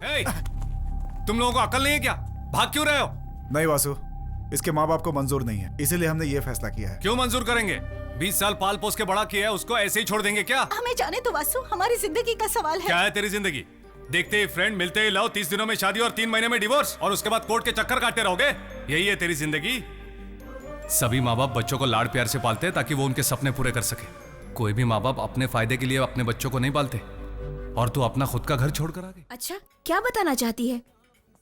हे, तुम लोगों को अकल नहीं है क्या? भाग क्यों रहे हो? नहीं वासु, इसके माँ बाप को मंजूर नहीं है, इसीलिए हमने ये फैसला किया है। क्यों मंजूर करेंगे? 20 साल पाल पोस के बड़ा किया है, उसको ऐसे ही छोड़ देंगे क्या? हमें जाने तो वासु, हमारी जिंदगी का सवाल है। क्या है तेरी जिंदगी? देखते ही फ्रेंड, मिलते ही लव, 30 दिनों में शादी और 3 महीने में डिवोर्स, और उसके बाद कोर्ट के चक्कर काटते रहोगे? यही है तेरी जिंदगी? सभी माँ बाप बच्चों को लाड प्यार से पालते हैं ताकि वो उनके सपने पूरे कर सके। कोई भी माँ बाप अपने फायदे के लिए अपने बच्चों को नहीं पालते। और तू अपना खुद का घर छोड़कर आ गई। अच्छा, क्या बताना चाहती है?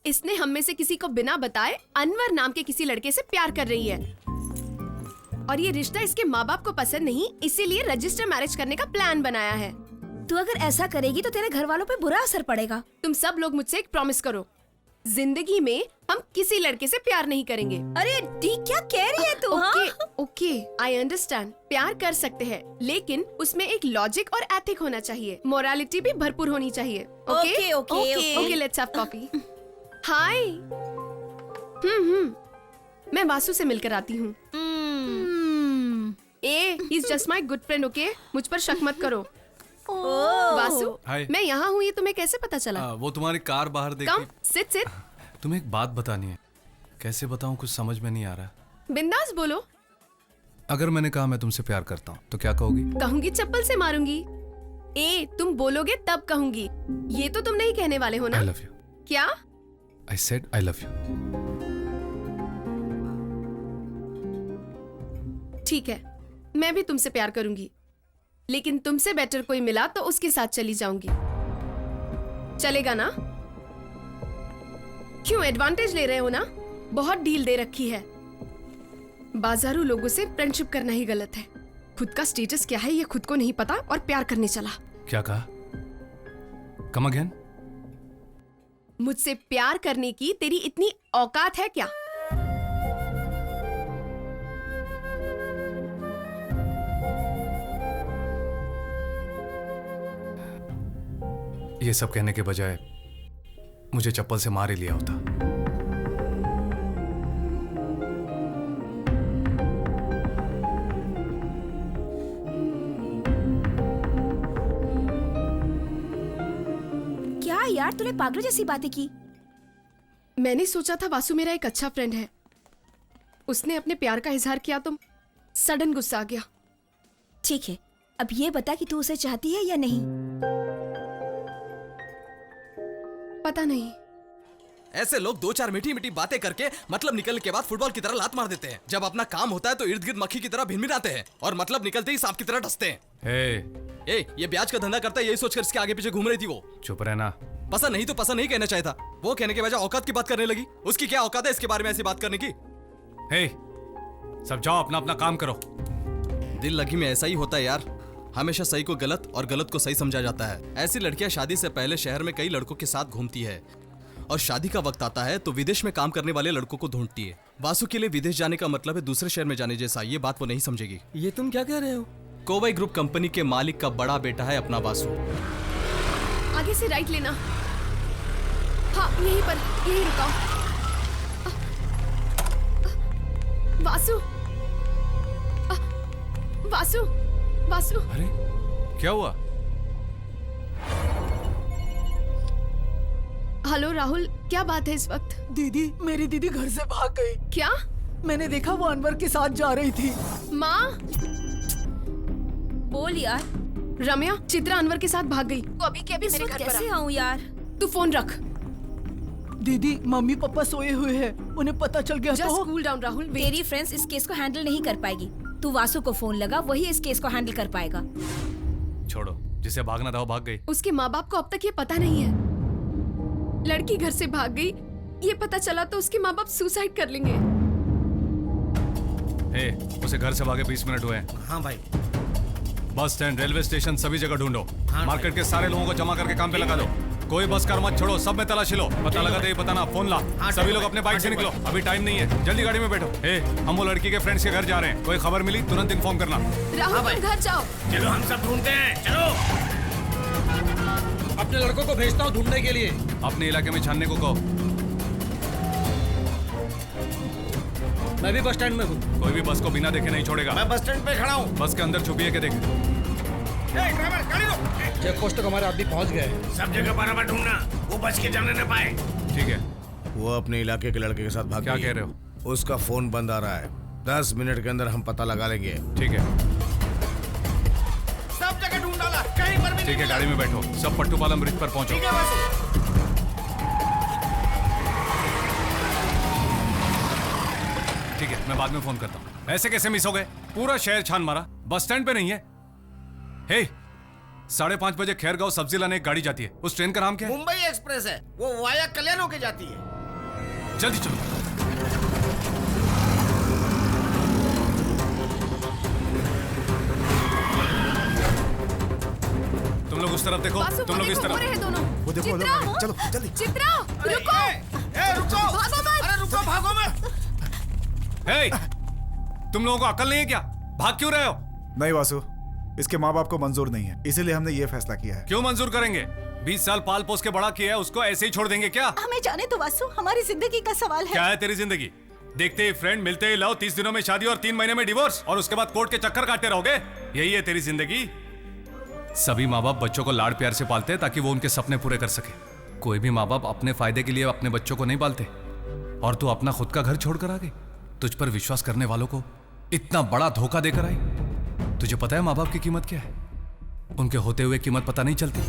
इसने हम में से किसी को बिना बताए अनवर नाम के किसी लड़के से प्यार कर रही है, और ये रिश्ता इसके माँ बाप को पसंद नहीं, इसीलिए रजिस्टर मैरिज करने का प्लान बनाया है। तू अगर ऐसा करेगी तो तेरे घर वालों पे बुरा असर पड़ेगा। तुम सब लोग मुझसे एक प्रॉमिस करो, जिंदगी में हम किसी लड़के से प्यार नहीं करेंगे। अरे डी, क्या कह रही है तू? Okay okay, I understand. प्यार कर सकते हैं, लेकिन उसमें एक लॉजिक और एथिक होना चाहिए, मोरालिटी भी भरपूर होनी चाहिए। Okay, okay, okay, let's have coffee. Hi. मैं वासु से मिलकर आती हूँ। ए, he is just my good friend, okay? मुझ पर शक मत करो। वासु, हाय। मैं यहाँ हूँ, ये तुम्हें कैसे पता चला? वो तुम्हारी कार बाहर कम, देखी। Sit sit. तुम्हें एक बात बतानी है। कैसे बताऊं, कुछ समझ में नहीं आ रहा। बिंदास बोलो। अगर मैंने कहा मैं तुमसे प्यार करता हूँ तो क्या कहोगी? कहूंगी चप्पल से मारूंगी। ए, तुम बोलोगे तब कहूंगी, ये तो तुम नहीं कहने वाले हो ना? I love you. क्या? I said I love you. ठीक है, मैं भी तुमसे प्यार करूंगी, लेकिन तुमसे बेटर कोई मिला तो उसके साथ चली जाऊंगी। चलेगा ना? क्यों एडवांटेज ले रहे हो ना? बहुत डील दे रखी है। बाजारू लोगों से फ्रेंडशिप करना ही गलत है। खुद का स्टेटस क्या है ये खुद को नहीं पता और प्यार करने चला। क्या कहा? Come again? मुझसे प्यार करने की तेरी इतनी औकात है क्या? ये सब कहने के बजाय मुझे चप्पल से मार ही लिया होता। क्या यार, तूने पागल जैसी बातें की। मैंने सोचा था वासु मेरा एक अच्छा फ्रेंड है, उसने अपने प्यार का इजहार किया तो सडन गुस्सा आ गया। ठीक है, अब ये बता कि तू उसे चाहती है या नहीं? पता नहीं। ऐसे लोग 2-4 मीठी मीठी बातें करके मतलब निकलने के बाद फुटबॉल की तरह लात मार देते हैं। जब अपना काम होता है तो इर्द गिर्द मक्खी की तरह भिनभिनाते हैं और मतलब निकलते ही सांप की तरह डसते हैं। हे, ये ब्याज का धंधा करता है, यही सोचकर इसके आगे पीछे घूम रही थी वो। चुप रहना। पसंद नहीं तो पसंद नहीं कहना चाहिए था। वो कहने के बजाय औकात की बात करने लगी। उसकी क्या औकात है इसके बारे में ऐसी बात करने की? हे, सब जाओ अपना अपना काम करो। दिल लगी में ऐसा ही होता है यार, हमेशा सही को गलत और गलत को सही समझा जाता है। ऐसी लड़कियां शादी से पहले शहर में कई लड़कों के साथ घूमती है और शादी का वक्त आता है तो विदेश में काम करने वाले लड़कों को ढूंढती है। वासु के लिए विदेश जाने का मतलब है दूसरे शहर में जाने जैसा। ये बात वो नहीं समझेगी। ये तुम क्या कह रहे हो? कोवई ग्रुप कंपनी के मालिक का बड़ा बेटा है अपना वासु। आगे से राइट लेना। हाँ, यहीं पर, यहीं रुकाओ। वासु, वासु, वासु। अरे क्या हुआ? हेलो राहुल, क्या बात है इस वक्त? दीदी, मेरी दीदी घर से भाग गई। क्या? मैंने देखा वो अनवर के साथ जा रही थी। माँ? बोल यार। रम्या, चित्रा अनवर के साथ भाग गई। तो अभी के अभी मेरे घर पर कैसे आ। आऊं यार? तू फोन रख। दीदी, मम्मी पापा सोए हुए हैं, उन्हें पता चल गया जस्ट तो। Cool down Rahul. तेरी फ्रेंड्स इस केस को हैंडल नहीं कर पाएगी। तू वासु को फोन लगा, वही इस केस को हैंडल कर पाएगा। छोड़ो, जिसे भागना था वो भाग गई। उसके माँ बाप को अब तक ये पता नहीं है। लड़की घर से भाग गई, ये पता चला तो उसके माँ बाप सुसाइड कर लेंगे। हे, उसे घर से भागे 20 मिनट हुए हैं। हाँ भाई। बस स्टैंड, रेलवे स्टेशन, सभी जगह ढूंढो। हाँ मार्केट के सारे लोगों को जमा करके काम पे लगा दो। कोई बस कर मत छोड़ो, सब में तलाशी लो। पता लगा तो ये बताना, फोन ला। हाँ, सभी ठीक लोग है अपने बाइक से हाँ, ठीक निकलो, अभी टाइम नहीं है। जल्दी गाड़ी में बैठो। हे, हम वो लड़की के फ्रेंड्स के घर जा रहे हैं। कोई खबर मिली तुरंत इन्फॉर्म करना। राहुल, तुम घर जाओ। चलो हम सब ढूंढते हैं, चलो। अपने लड़कों को भेजता हूँ ढूंढने के लिए। अपने इलाके में छानने को कहो। मैं भी बस स्टैंड में हूँ। कोई भी बस को बिना देखे नहीं छोड़ेगा। मैं बस स्टैंड पे खड़ा हूँ। बस के अंदर छुपिए के देख। ड्राइवर गाड़ी रोक। चेक पोस्ट तक हमारे आदमी पहुंच गए। सब जगह बराबर ढूंढना, वो बच के जाने न पाए। ठीक है। वो अपने इलाके के लड़के के साथ भाग क्या गई। कह रहे हो? उसका फोन बंद आ रहा है। 10 मिनट के अंदर हम पता लगा लेंगे। ठीक है। सब जगह ढूंढ डाला, कहीं पर भी ठीक है, गाड़ी में बैठो, सब पट्टूपालम ब्रिज पर पहुंचो। ठीक है वासु। ठीक है, मैं बाद में फोन करता हूँ। ऐसे कैसे मिस हो गए? पूरा शहर छान मारा, बस स्टैंड पे नहीं है। हे, 5:30 बजे खैरगांव सब्जी लाने एक गाड़ी जाती है। उस ट्रेन का नाम क्या है? मुंबई एक्सप्रेस है, वो वाया कल्याण होके जाती है। जल्दी चलो। तुम लोग उस तरफ देखो, वासु, तुम लोग इस वो तरफ। रहे दोनों। वो देखो, चित्रा, वो, चलो जल्दी। चित्रा, रुको। रुको, भागो मत। अरे रुको, भागो मत। हे, तुम लोगों को अकल नहीं है क्या? भाग क्यों रहे हो? नहीं वासु, इसके माँ बाप को मंजूर नहीं है, इसीलिए हमने ये फैसला किया है। क्यों मंजूर करेंगे? 20 साल पाल पोस के बड़ा किया है, उसको ऐसे ही छोड़ देंगे क्या? हमें जाने तो वासु, हमारी जिंदगी का सवाल है। क्या है तेरी जिंदगी? देखते ही फ्रेंड, मिलते ही लव, 30 दिनों में शादी और 3 महीने में डिवोर्स, और उसके बाद कोर्ट के चक्कर काटते रहोगे? यही है तेरी जिंदगी? सभी माँ बाप बच्चों को लाड़ प्यार से पालते हैं ताकि वो उनके सपने पूरे कर सके। कोई भी माँ बाप अपने फायदे के लिए अपने बच्चों को नहीं पालते। और तू अपना खुद का घर छोड़कर आ गई। तुझ पर विश्वास करने वालों को इतना बड़ा धोखा देकर आई। तुझे पता है माँ बाप की कीमत क्या है? उनके होते हुए कीमत पता नहीं चलती,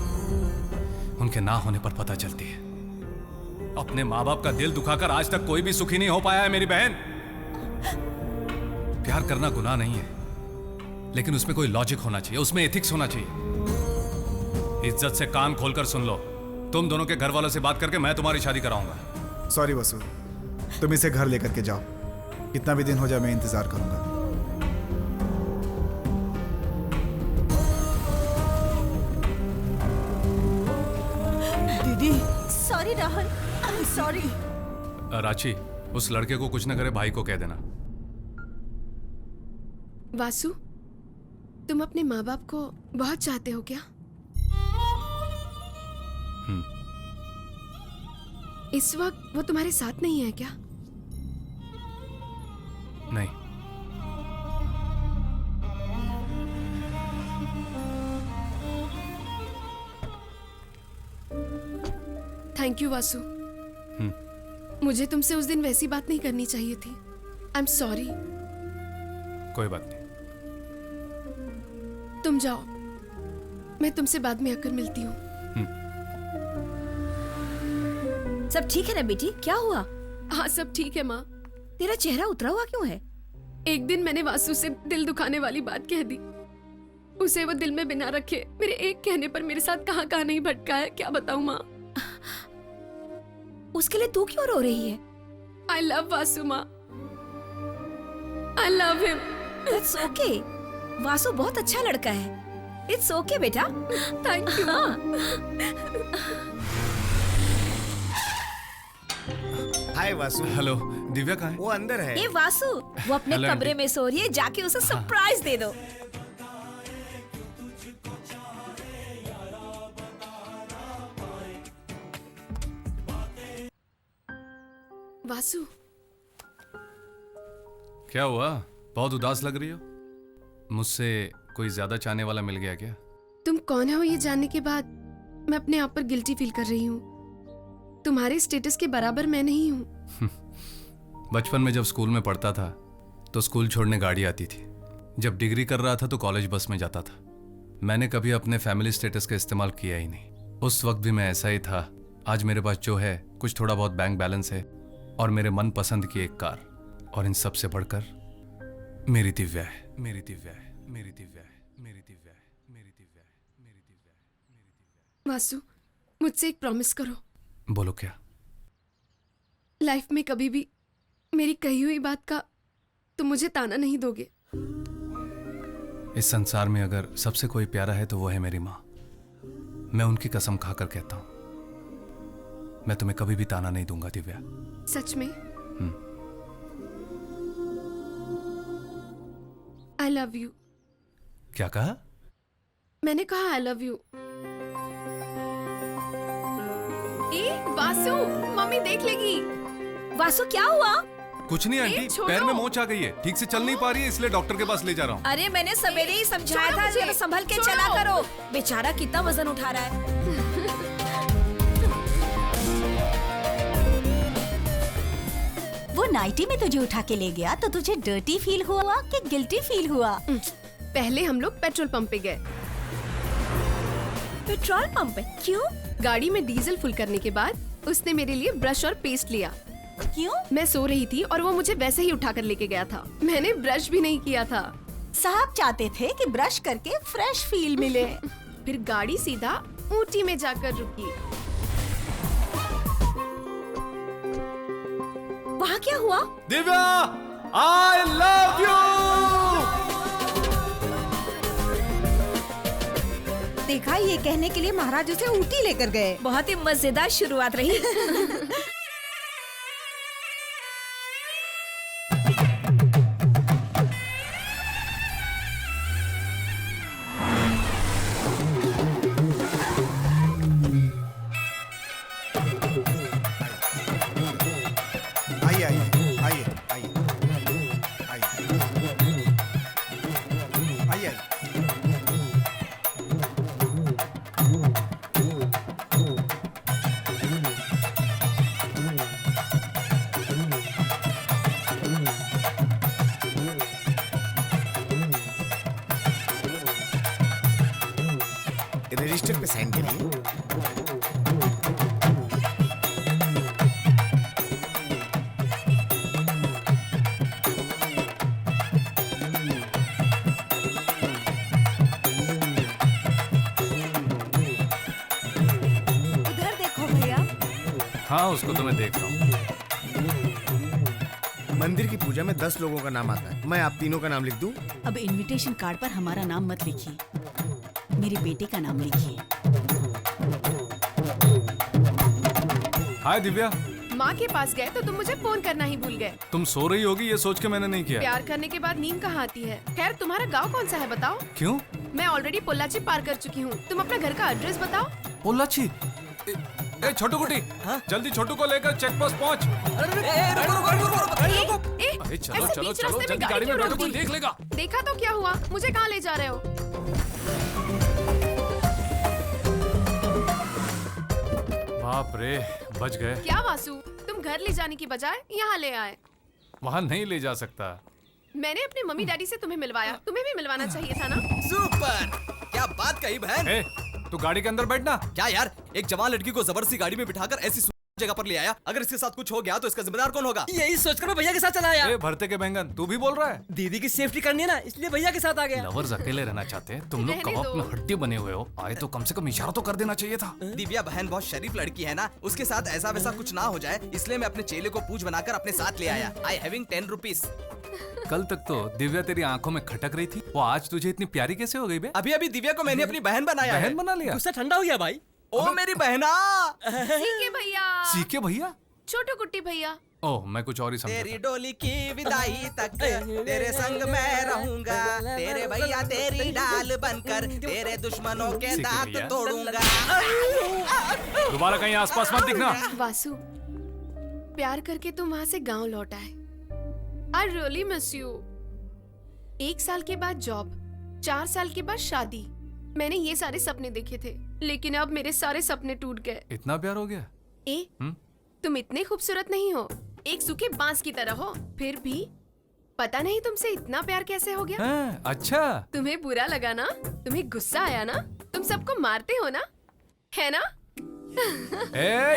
उनके ना होने पर पता चलती है। अपने माँ बाप का दिल दुखाकर आज तक कोई भी सुखी नहीं हो पाया है मेरी बहन। प्यार करना गुनाह नहीं है, लेकिन उसमें कोई लॉजिक होना चाहिए, उसमें एथिक्स होना चाहिए। इज्जत से कान खोलकर सुन लो, तुम दोनों के घर वालों से बात करके मैं तुम्हारी शादी कराऊंगा। सॉरी वासु, तुम इसे घर लेकर के जाओ। कितना भी दिन हो जाए मैं इंतजार करूंगा। दीदी, sorry Rahul, I am sorry. Ranchi, उस लड़के को कुछ न करे भाई को कह देना। वासु, तुम अपने माँ बाप को बहुत चाहते हो क्या? इस वक्त वो तुम्हारे साथ नहीं है क्या? नहीं। Thank you Vasu. मुझे तुमसे उस दिन वैसी बात नहीं करनी चाहिए थी। I am sorry. कोई बात नहीं। तुम जाओ, मैं तुमसे बाद में आकर मिलती हूँ। सब ठीक है ना बेटी? क्या हुआ? हाँ, सब ठीक है माँ। तेरा चेहरा उतरा हुआ क्यों है? एक दिन मैंने वासु से दिल दुखाने वाली बात कह दी। उसे वो दिल में बिना रखे मेरे एक कहने पर मेरे साथ कहाँ कहाँ नहीं भटका है, क्या बताऊँ माँ। उसके लिए तू क्यों रो रही है? आई लव वासु माँ, I love him. It's okay, Vasu बहुत अच्छा लड़का है। इट्स ओके बेटा। Thank you. Hi Vasu. Hello, Divya कहाँ है? वो अंदर है। ए वासु, वो अपने हेलो, कमरे आंटी। में सो रही है, जाके उसे सरप्राइज दे दो। वासु, क्या हुआ? बहुत उदास लग रही हो। मुझसे कोई ज्यादा चाहने वाला मिल गया क्या? तुम कौन हो ये जानने के बाद मैं अपने आप पर गिल्टी फील कर रही हूँ। तुम्हारे स्टेटस के बराबर मैं नहीं हूँ। बचपन में जब स्कूल में पढ़ता था तो स्कूल छोड़ने गाड़ी आती थी। जब डिग्री कर रहा था तो कॉलेज बस में जाता था। मैंने कभी अपने फैमिली स्टेटस का इस्तेमाल किया ही नहीं। उस वक्त भी मैं ऐसा ही था। आज मेरे पास जो है कुछ थोड़ा बहुत बैंक बैलेंस है और मेरे मन पसंद की एक कार, और इन सब से बढ़कर मेरी दिव्या है, मेरी दिव्या है, मेरी दिव्या है, मेरी दिव्या है, मेरी दिव्या है, मेरी दिव्या है, मेरी दिव्या है। वासु, मुझसे एक प्रॉमिस करो। बोलो क्या? लाइफ में कभी भी मेरी कही हुई बात का तुम मुझे ताना नहीं दोगे। इस संसार में अगर सबसे कोई प्यारा है तो वो है मेरी माँ। मैं उनकी कसम खाकर कहता हूँ, मैं तुम्हें कभी भी ताना नहीं दूंगा दिव्या। सच में? आई लव यू। क्या कहा? मैंने कहा आई love you. A Vasu, mummy देख लेगी। वासु क्या हुआ? कुछ नहीं आंटी, छोड़ो। पैर में मोच आ गई है, ठीक से चल नहीं पा रही है, इसलिए डॉक्टर के पास ले जा रहा हूँ। अरे मैंने सवेरे ही समझाया छोड़ो था मुझे, जरा संभल के छोड़ो। चला करो। बेचारा कितना वजन उठा रहा है। वो नाइटी में तुझे उठा के ले गया तो तुझे डर्टी फील हुआ कि गिल्टी फील हुआ? पहले हम लोग पेट्रोल पंप पे गए। पेट्रोल पंप पे? क्यों? गाड़ी में डीजल फुल करने के बाद उसने मेरे लिए ब्रश और पेस्ट लिया। क्यों? मैं सो रही थी और वो मुझे वैसे ही उठा कर लेके गया था। मैंने ब्रश भी नहीं किया था। साहब चाहते थे कि ब्रश करके फ्रेश फील मिले। फिर गाड़ी सीधा ऊटी में जाकर रुकी। वहाँ क्या हुआ? Divya, I love you! देखा, ये कहने के लिए महाराज उसे ऊटी लेकर गए। बहुत ही मजेदार शुरुआत रही। आइए आइए आइए आइए आइए आइए। रजिस्टर पे साइन करिए। उधर देखो भैया। हाँ, उसको तो मैं देख रहा हूँ। मंदिर की पूजा में 10 लोगों का नाम आता है, मैं आप तीनों का नाम लिख दूं? अब इनविटेशन कार्ड पर हमारा नाम मत लिखिए, मेरे बेटे का नाम लिखिए। हाय दिव्या, माँ के पास गए तो तुम मुझे फोन करना ही भूल गए। तुम सो रही होगी ये सोच के मैंने नहीं किया। प्यार करने के बाद नींद कहाँ आती है? खैर, तुम्हारा गांव कौन सा है बताओ? क्यों? मैं ऑलरेडी पोल्लाची पार कर चुकी हूँ। तुम अपना घर का एड्रेस बताओ। पोल्लाची? ए छोटू कुटी, जल्दी छोटू को लेकर चेक पोस्ट पहुँच। ए, चलो ऐसे चलो बीच चलो, रास्ते जल्दी में गाड़ी में क्यों बैठो, रोक कोई दी? देख लेगा। देखा तो क्या हुआ? मुझे कहाँ ले जा रहे हो? बाप रे, बच गए। क्या वासु, तुम घर ले जाने की बजाय यहाँ ले आए। वहाँ नहीं ले जा सकता। मैंने अपने मम्मी डैडी से तुम्हें मिलवाया, तुम्हें भी मिलवाना चाहिए था ना? सुपर! क्या बात कही बहन। ए, तू गाड़ी के अंदर बैठना। क्या यार, एक जवान लड़की को जबरदस्ती गाड़ी में बिठाकर ऐसी जगह पर ले आया। अगर इसके साथ कुछ हो गया तो इसका जिम्मेदार कौन होगा? यही सोचकर मैं भैया के साथ चला आया। ए भरते के बैंगन, तू भी बोल रहा है? दीदी की सेफ्टी करनी है ना, इसलिए भैया के साथ आ गया। लवर्स अकेले रहना चाहते हैं, तुम लोग रहने कबाब दो। में हड्डी बने हुए हो। आए तो कम से कम इशारा तो कर देना चाहिए था। दिव्या बहन बहुत शरीफ लड़की है ना, उसके साथ ऐसा वैसा कुछ ना हो जाए, इसलिए मैं अपने चेले को पूछ बनाकर अपने साथ ले आया। I having 10 rupees. कल तक तो दिव्या तेरी आंखों में खटक रही थी, वो आज तुझे इतनी प्यारी कैसे हो गई बे? अभी अभी दिव्या को मैंने अपनी बहन बनाया है। बहन बना लिया? गुस्सा ठंडा हो गया भाई। ओ मेरी बहना। सीके भैया, सीके भैया? छोटू कुट्टी भैया। ओह, मैं कुछ और ही समझा तेरी था। डोली की विदाई तक तेरे संग मैं रहूंगा, तेरे भैया तेरी डाल बनकर तेरे दुश्मनों के सीखे दांत भैया। तोड़ूंगा। दोबारा कहीं आसपास मत दिखना। वासु, प्यार करके तुम वहाँ से गांव लौट आए। I really miss you. 1 साल के बाद जॉब, 4 साल के बाद शादी। मैंने ये सारे सपने देखे थे, लेकिन अब मेरे सारे सपने टूट गए। इतना प्यार हो गया? तुम इतने खूबसूरत नहीं हो, एक सूखे बांस की तरह हो, फिर भी पता नहीं तुमसे इतना प्यार कैसे हो गया। हाँ, अच्छा। तुम्हें बुरा लगा ना? तुम्हें गुस्सा आया ना? तुम सबको मारते हो ना? है ना? ए,